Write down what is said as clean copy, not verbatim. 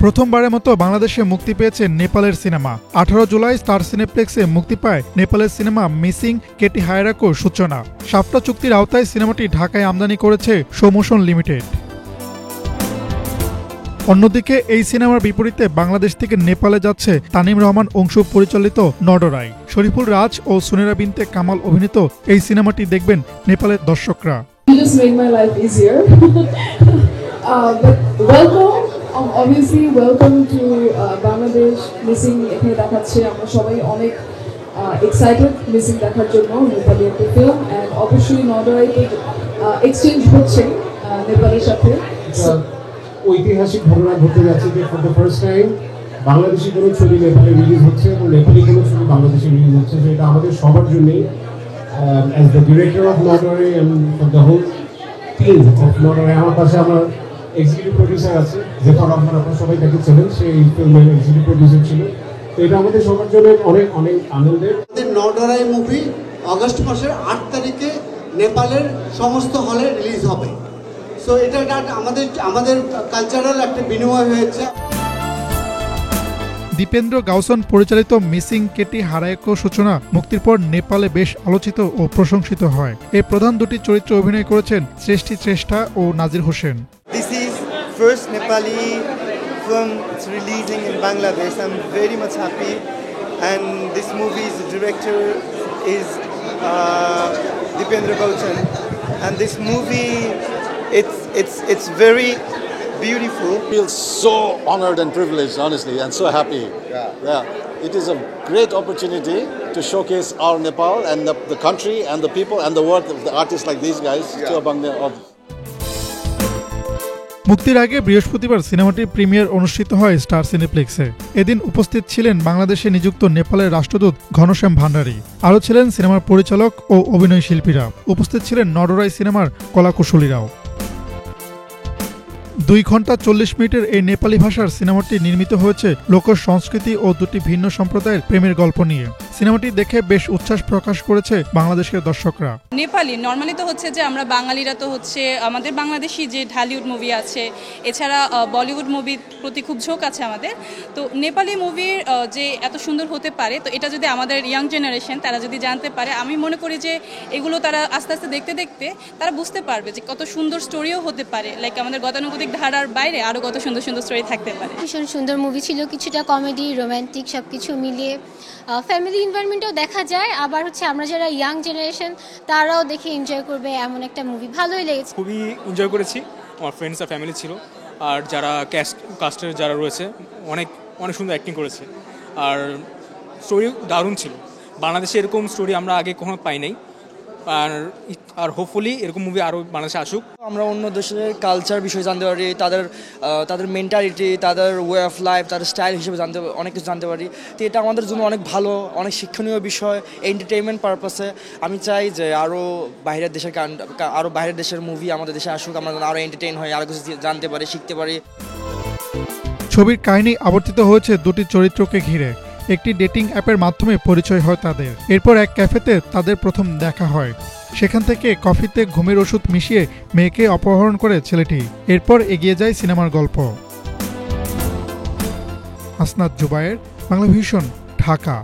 প্রথমবারের মতো বাংলাদেশে মুক্তি পেয়েছে নেপালের সিনেমা। 18 জুলাই স্টার সিনেপ্লেক্সে মুক্তি পায় নেপালের সিনেমা মিসিং কেটি হায়রাকোর সূচনা। সাপটা চুক্তির আওতায় সিনেমাটি ঢাকায় আমদানি করেছে শোমোশন লিমিটেড। অন্যদিকে এই সিনেমার বিপরীতে বাংলাদেশ থেকে নেপালে যাচ্ছে তানিম রহমান অংশু পরিচালিত নডরাই। শরীফুল রাজ ও সুনেরা বিনতে কামাল অভিনীত এই সিনেমাটি দেখবেন নেপালের দর্শকরা। Obviously, welcome to Bangladesh. Missing এখানে দেখাচ্ছে আমরা সবাই অনেক excited missing দেখার জন্য নেপালি একটা ফিল্ম and অবশ্যই নডরাইতে এক্সচেঞ্জ হচ্ছে নেপালের সাথে। ঐতিহাসিক ঘটনা ঘটতে যাচ্ছে যে for the first time Bangladeshi কোনো ছবি নেপালে রিলিজ হচ্ছে এবং নেপালি কোনো ছবি বাংলাদেশে রিলিজ হচ্ছে। তো এটা আমাদের সবার জন্যই অ্যাজ দ্য ডিরেক্টর অফ নডরাই and for the whole team of নডরাই। আমার পাশে আমার এক্সিকিউটিভ প্রডিউসার আছে জেফার রহমান, আপনারা সবাই তাকে চেনেন, সে এই ফিল্মের এক্সিকিউটিভ প্রডিউসার ছিল। তো এটা আমাদের সবার জন্য অনেক অনেক আনন্দের। নডরাই মুভি আগস্ট মাসের 8 তারিখে নেপালের সমস্ত হলে রিলিজ হবে। সো এটা আমাদের কালচারাল একটা বিনিময় হয়েছে। দীপেন্দ্র গাউসন পরিচালিত মিসিং কেটি হারায়কো সূচনা মুক্তির পর নেপালে বেশ আলোচিত ও প্রশংসিত হয়। এই প্রধান দুটি চরিত্রে অভিনয় করেছেন সৃষ্টি চেষ্টা ও নাজির Hossain. This is first Nepali film releasing in Bangladesh. I'm very much happy, and this movie's director is Dipendra Gauchan, and this movie it's very beautiful. I feel so honored and privileged, honestly, and so happy. Yeah. It is a great opportunity to showcase our Nepal and the country and the people and the work of the artists like these guys. মুক্তির আগে বৃহস্পতিবার সিনেমাটির premier অনুষ্ঠিত হয় star সিনেপ্লেক্সে। এদিন উপস্থিত ছিলেন বাংলাদেশে নিযুক্ত নেপালের রাষ্ট্রদূত ঘনশ্যাম ভান্ডারী। আরও ছিলেন সিনেমার পরিচালক ও অভিনয় শিল্পীরা। উপস্থিত ছিলেন নডরাই সিনেমার কলাকুশলীরাও। 2 ঘন্টা 40 মিনিটের এই নেপালি ভাষার সিনেমাটি নির্মিত হয়েছে লোক সংস্কৃতি ও দুটি ভিন্ন সম্প্রদায়ের প্রেমের গল্প নিয়ে। সিনেমাটি দেখে বেশ উচ্ছ্বাস প্রকাশ করেছে বাংলাদেশের দর্শকরা। নেপালি নর্মালি তো হচ্ছে যে আমরা বাঙালিরা তো হচ্ছে আমাদের বাংলাদেশি যে ঢালিউড মুভি আছে, এছাড়া বলিউড মুভির প্রতি খুব ঝোঁক আছে আমাদের। তো নেপালি মুভির যে এত সুন্দর হতে পারে, তো এটা যদি আমাদের ইয়াং জেনারেশন তারা যদি জানতে পারে, আমি মনে করি যে এগুলো তারা আস্তে আস্তে দেখতে দেখতে তারা বুঝতে পারবে যে কত সুন্দর স্টোরিও হতে পারে। লাইক আমাদের গতানুগতিক ধারার বাইরে আরো কত সুন্দর সুন্দর স্টোরি থাকতে পারে। ভীষণ সুন্দর মুভি ছিল, কিছুটা কমেডি রোমান্টিক সবকিছু মিলিয়ে ফ্যামিলি এনভায়রনমেন্টও দেখা যায়। আবার হচ্ছে আমরা যারা ইয়াং জেনারেশন তারাও দেখে এনজয় করবে এমন একটা মুভি। ভালোই লেগেছে, খুবই এনজয় করেছি। আমার ফ্রেন্ডস আর ফ্যামিলি ছিল, আর যারা কাস্টের যারা রয়েছে অনেক অনেক সুন্দর অ্যাক্টিং করেছে, আর স্টোরি দারুণ ছিল। বাংলাদেশে এরকম স্টোরি আমরা আগে কখনো পাই নাই, আর হোপফুলি এরকম মুভি আরও বাংলাদেশে আসুক। আমরা অন্য দেশের কালচার বিষয়ে জানতে পারি, তাদের মেন্টালিটি, তাদের ওয়ে অফ লাইফ, তাদের স্টাইল হিসেবে অনেক কিছু জানতে পারি। তো এটা আমাদের জন্য অনেক ভালো, অনেক শিক্ষণীয় বিষয়। এন্টারটেইনমেন্ট পারপাসে আমি চাই যে আরও বাইরের দেশের মুভি আমাদের দেশে আসুক, আমরা আরও এন্টারটেইন হই, আরও কিছু জানতে পারি, শিখতে পারি। ছবির কাহিনী আবর্তিত হয়েছে দুটি চরিত্রকে ঘিরে। একটি ডেটিং অ্যাপের মাধ্যমে পরিচয় হয় তাদের। এরপর এক ক্যাফেতে তাদের প্রথম দেখা হয়। সেখান থেকে কফিতে ঘুমের ওষুধ মিশিয়ে মেয়েকে অপহরণ করে ছেলেটি। এরপর এগিয়ে যায় সিনেমার গল্প। আসনাদ জুবায়ের, বাংলাভিশন, ঢাকা।